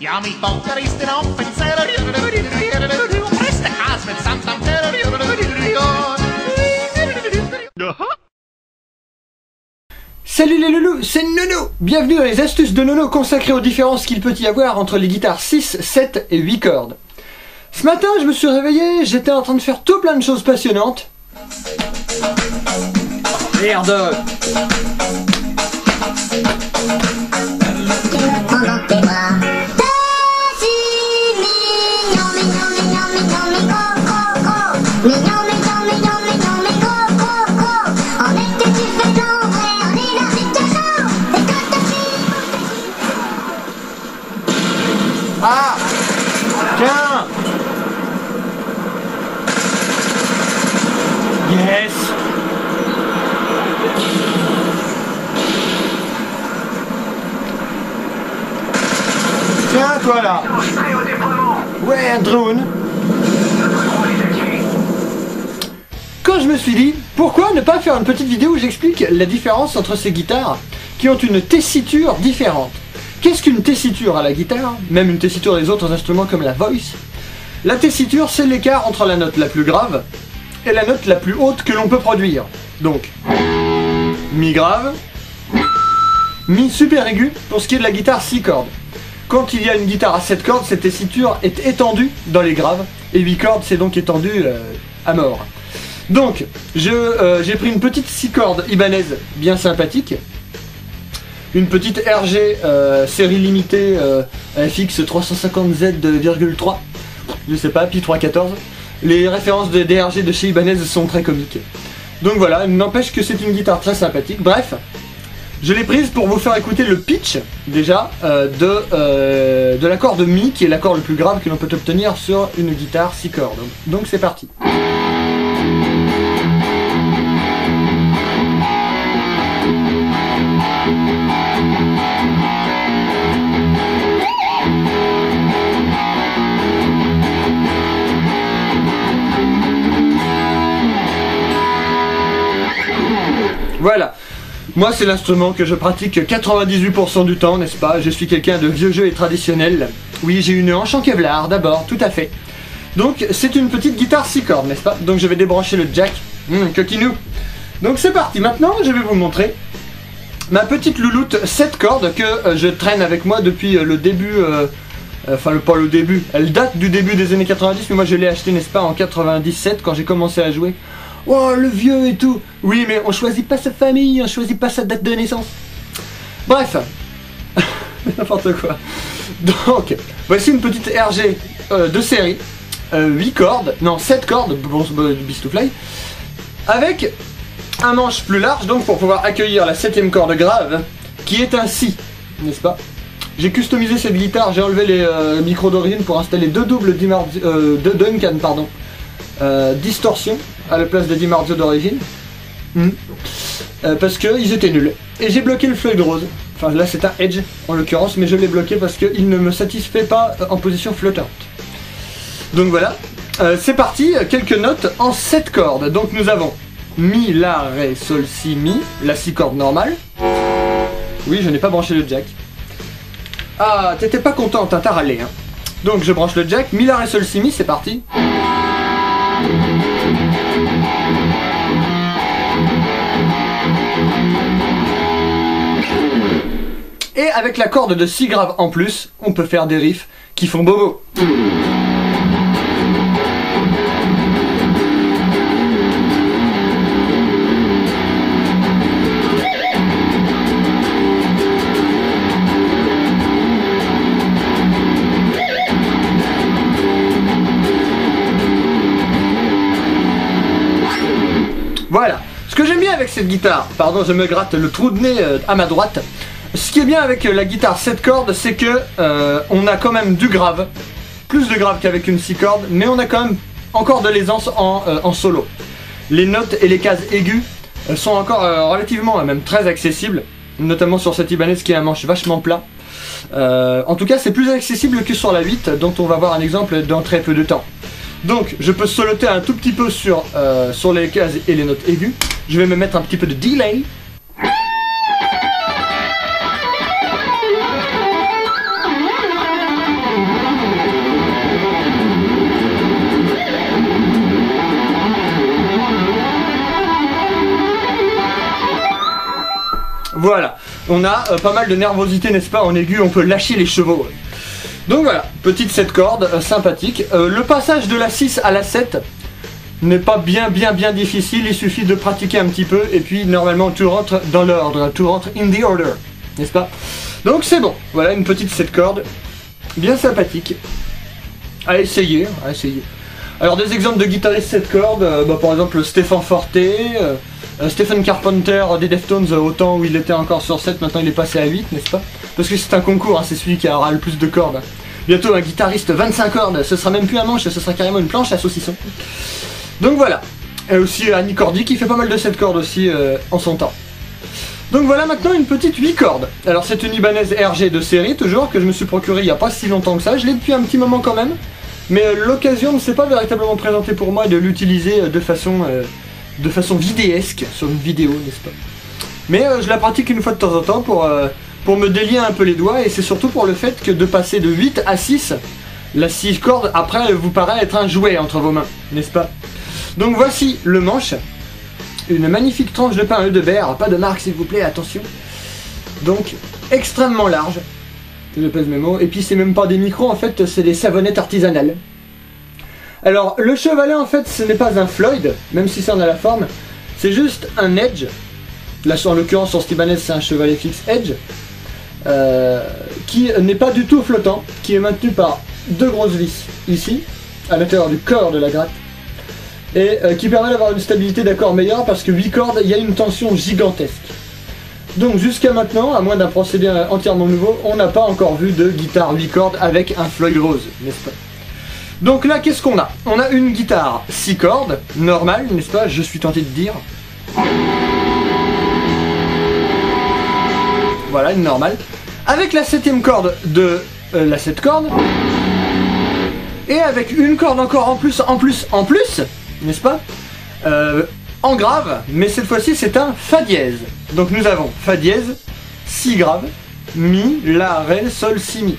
Ja, mi tolkar ist den oppen, presta cas med samtam. Salut les loulous, c'est Nono. Bienvenue dans les astuces de Nono consacrées aux différences qu'il peut y avoir entre les guitares 6, 7 et 8 cordes. Ce matin, je me suis réveillé, j'étais en train de faire tout plein de choses passionnantes. Merde! Ah! Tiens! Yes! Tiens, toi là! Ouais, un drone! Quand je me suis dit, pourquoi ne pas faire une petite vidéo où j'explique la différence entre ces guitares qui ont une tessiture différente? Qu'est-ce qu'une tessiture à la guitare? Même une tessiture des autres instruments comme la voice. La tessiture, c'est l'écart entre la note la plus grave et la note la plus haute que l'on peut produire. Donc, mi grave, mi super aigu pour ce qui est de la guitare 6 cordes. Quand il y a une guitare à 7 cordes, cette tessiture est étendue dans les graves, et 8 cordes, c'est donc étendu à mort. Donc, j'ai pris une petite 6 cordes Ibanez bien sympathique, une petite RG série limitée FX 350Z2,3, je sais pas, Pi 314. Les références des DRG de chez Ibanez sont très comiques. Donc voilà, n'empêche que c'est une guitare très sympathique. Bref, je l'ai prise pour vous faire écouter le pitch, déjà, de l'accord de Mi, qui est l'accord le plus grave que l'on peut obtenir sur une guitare 6 cordes. Donc c'est parti. Voilà, moi c'est l'instrument que je pratique 98% du temps, n'est-ce pas? Je suis quelqu'un de vieux jeu et traditionnel. Oui, j'ai une hanche en Kevlar d'abord, tout à fait. Donc c'est une petite guitare 6 cordes, n'est-ce pas? Donc je vais débrancher le jack. Coquinou. Donc c'est parti, maintenant je vais vous montrer ma petite louloute 7 cordes que je traîne avec moi depuis le début, enfin pas le début, elle date du début des années 90, mais moi je l'ai acheté, n'est-ce pas, en 97 quand j'ai commencé à jouer. Oh, le vieux et tout. Oui, mais on choisit pas sa famille, on choisit pas sa date de naissance. Bref. N'importe quoi. Donc, voici une petite RG de série. 8 cordes, non 7 cordes, Beast2Fly. Avec un manche plus large, donc pour pouvoir accueillir la 7ème corde grave, qui est un Si, n'est-ce pas? J'ai customisé cette guitare, j'ai enlevé les micros d'origine pour installer deux doubles Duncan, pardon. Distorsion à la place des DiMarzio d'origine, parce qu'ils étaient nuls. Et j'ai bloqué le Floyd Rose, enfin là c'est un Edge en l'occurrence, mais je l'ai bloqué parce qu'il ne me satisfait pas en position flottante. Donc voilà, c'est parti, quelques notes en 7 cordes. Donc nous avons Mi, La, Ré, Sol, Si, Mi, la 6 cordes normale. Oui, je n'ai pas branché le jack. Ah, t'étais pas content, t'as râlé, hein. Donc je branche le jack, Mi, La, Ré, Sol, Si, Mi, c'est parti. Et avec la corde de Si grave en plus, on peut faire des riffs qui font bobo. Voilà. Ce que j'aime bien avec cette guitare, pardon, je me gratte le trou de nez à ma droite. Ce qui est bien avec la guitare 7 cordes, c'est que on a quand même du grave, plus de grave qu'avec une 6 cordes, mais on a quand même encore de l'aisance en solo. Les notes et les cases aiguës sont encore relativement, même très accessibles, notamment sur cette Ibanez qui a un manche vachement plat. En tout cas, c'est plus accessible que sur la 8, dont on va voir un exemple dans très peu de temps. Donc, je peux soloter un tout petit peu sur les cases et les notes aiguës. Je vais me mettre un petit peu de delay. Voilà, on a pas mal de nervosité, n'est-ce pas, en aigu, on peut lâcher les chevaux. Donc voilà, petite 7 cordes, sympathique. Le passage de la 6 à la 7 n'est pas bien difficile, il suffit de pratiquer un petit peu, et puis normalement tout rentre dans l'ordre, tout rentre in the order, n'est-ce pas? Donc c'est bon, voilà une petite 7 cordes, bien sympathique, à essayer, à essayer. Alors des exemples de guitaristes 7 cordes, par exemple Stéphane Forté, Stephen Carpenter des Deftones, au temps où il était encore sur 7, maintenant il est passé à 8, n'est-ce pas? Parce que c'est un concours, hein, c'est celui qui aura le plus de cordes. Bientôt un guitariste 25 cordes, ce sera même plus un manche, ce sera carrément une planche à saucisson. Donc voilà. Et aussi Annie Cordy qui fait pas mal de 7 cordes aussi en son temps. Donc voilà maintenant une petite 8 cordes. Alors c'est une Ibanez RG de série toujours, que je me suis procuré il n'y a pas si longtemps que ça. Je l'ai depuis un petit moment quand même. Mais l'occasion ne s'est pas véritablement présentée pour moi de l'utiliser de façon vidéesque sur une vidéo, n'est-ce pas? Mais je la pratique une fois de temps en temps pour me délier un peu les doigts, et c'est surtout pour le fait que de passer de 8 à 6, la 6 cordes après vous paraît être un jouet entre vos mains, n'est-ce pas? Donc voici le manche, une magnifique tranche de pain à Eudebert, pas de marque s'il vous plaît, attention. Donc extrêmement large, je pèse mes mots, et puis c'est même pas des micros en fait, c'est des savonnettes artisanales. Alors le chevalet en fait ce n'est pas un Floyd, même si ça en a la forme, c'est juste un Edge. Là en l'occurrence sur cette Ibanez c'est un chevalet fixe Edge, qui n'est pas du tout flottant, qui est maintenu par deux grosses vis ici, à l'intérieur du corps de la gratte, et qui permet d'avoir une stabilité d'accord meilleure parce que 8 cordes, il y a une tension gigantesque. Donc jusqu'à maintenant, à moins d'un procédé entièrement nouveau, on n'a pas encore vu de guitare 8 cordes avec un Floyd Rose, n'est-ce pas? Donc là, qu'est-ce qu'on a? On a une guitare 6 cordes, normale, n'est-ce pas? Je suis tenté de dire. Voilà, une normale. Avec la 7ème corde de la 7 cordes. Et avec une corde encore en plus, n'est-ce pas? En grave, mais cette fois-ci c'est un Fa dièse. Donc nous avons Fa dièse, Si grave, Mi, La, Ré, Sol, Si, Mi.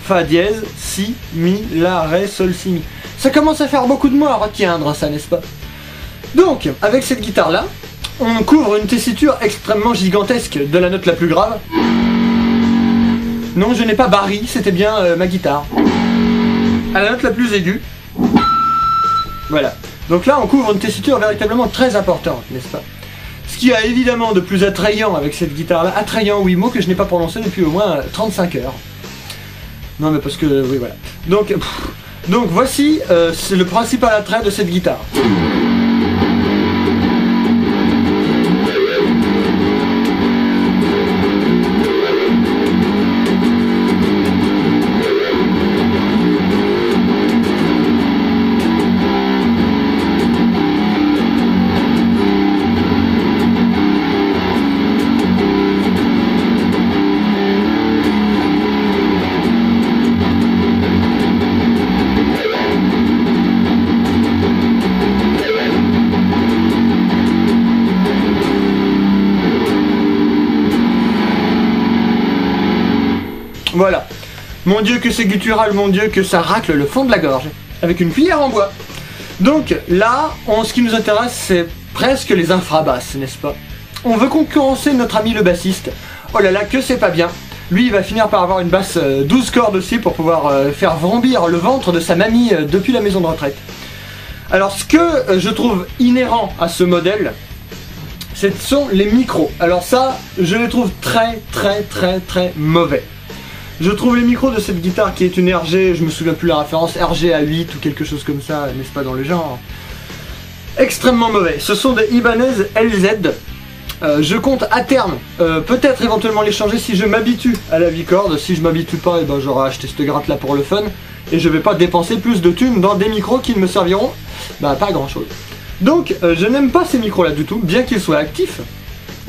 Fa dièse, Si, Mi, La, Ré, Sol, Si, Mi. Ça commence à faire beaucoup de mots à retiendre ça, n'est-ce pas? Donc, avec cette guitare-là, on couvre une tessiture extrêmement gigantesque de la note la plus grave. Non, je n'ai pas Barry, c'était bien ma guitare. À la note la plus aiguë. Voilà. Donc là, on couvre une tessiture véritablement très importante, n'est-ce pas? Ce qui a évidemment de plus attrayant avec cette guitare-là, attrayant, oui, mot que je n'ai pas prononcé depuis au moins 35 heures. Non, mais parce que, oui, voilà. Donc voici c'est le principal attrait de cette guitare. Voilà. Mon Dieu que c'est guttural, mon Dieu que ça racle le fond de la gorge. Avec une cuillère en bois. Donc là, ce qui nous intéresse, c'est presque les infrabasses, n'est-ce pas? On veut concurrencer notre ami le bassiste. Oh là là, que c'est pas bien. Lui, il va finir par avoir une basse 12 cordes aussi pour pouvoir faire vrombir le ventre de sa mamie depuis la maison de retraite. Alors ce que je trouve inhérent à ce modèle, ce sont les micros. Alors ça, je les trouve très mauvais. Je trouve les micros de cette guitare qui est une RG, je me souviens plus la référence, RG A8 ou quelque chose comme ça, n'est-ce pas, dans le genre, extrêmement mauvais. Ce sont des Ibanez LZ. Je compte à terme, peut-être éventuellement les changer si je m'habitue à la 8 cordes. Si je m'habitue pas, et ben j'aurai acheté cette gratte là pour le fun. Et je vais pas dépenser plus de thunes dans des micros qui ne me serviront pas à grand chose. Donc je n'aime pas ces micros là du tout, bien qu'ils soient actifs,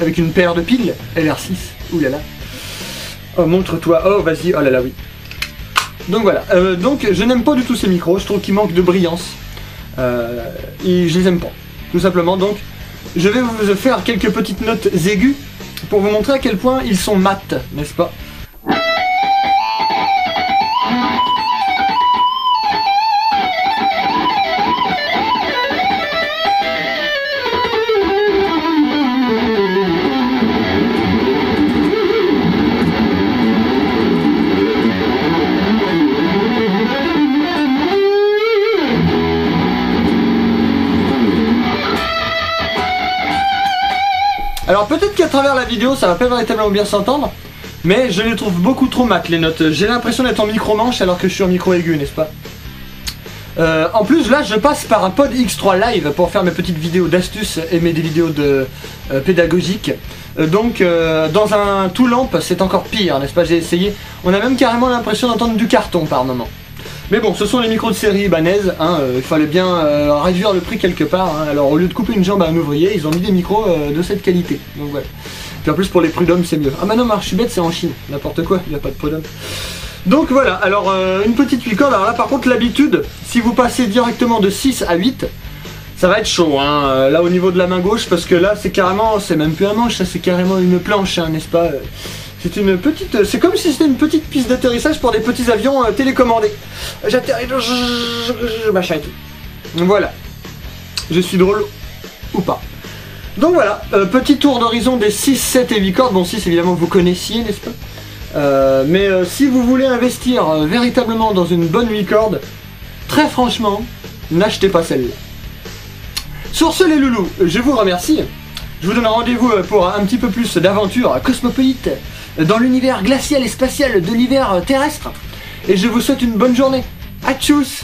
avec une paire de piles LR6, oulala. Oh, montre-toi, oh vas-y, oh là là, oui. Donc voilà, donc je n'aime pas du tout ces micros, je trouve qu'ils manquent de brillance. Et je les aime pas, tout simplement. Donc je vais vous faire quelques petites notes aiguës pour vous montrer à quel point ils sont mat, n'est-ce pas? Alors peut-être qu'à travers la vidéo ça va pas véritablement bien s'entendre, mais je les trouve beaucoup trop mat les notes. J'ai l'impression d'être en micro-manche alors que je suis en micro aigu, n'est-ce pas? En plus là je passe par un pod X3 Live pour faire mes petites vidéos d'astuces et des vidéos de pédagogiques. Donc dans un tout lampe c'est encore pire, n'est-ce pas? J'ai essayé, on a même carrément l'impression d'entendre du carton par moment. Mais bon, ce sont les micros de série ibanaises, hein, il fallait bien réduire le prix quelque part, hein. Alors au lieu de couper une jambe à un ouvrier, ils ont mis des micros de cette qualité. Donc voilà. Puis en plus pour les prud'hommes c'est mieux. Ah bah non, je suis bête, c'est en Chine, n'importe quoi, il n'y a pas de prud'homme. Donc voilà, alors une petite 8 cordes. Alors là par contre l'habitude, si vous passez directement de 6 à 8, ça va être chaud, hein, là au niveau de la main gauche, parce que là c'est carrément, c'est même plus un manche, ça c'est carrément une planche, hein, n'est-ce pas? C'est une petite, c'est comme si c'était une petite piste d'atterrissage pour des petits avions télécommandés. J'atterris, machin et tout. Voilà. Je suis drôle ou pas. Donc voilà, petit tour d'horizon des 6, 7 et 8 cordes. Bon 6 évidemment vous connaissiez, n'est-ce pas? Mais si vous voulez investir véritablement dans une bonne 8 cordes, très franchement, n'achetez pas celle-là. Sur ce les loulous, je vous remercie. Je vous donne rendez-vous pour un petit peu plus d'aventure cosmopolite dans l'univers glacial et spatial de l'hiver terrestre. Et je vous souhaite une bonne journée. A tchuss!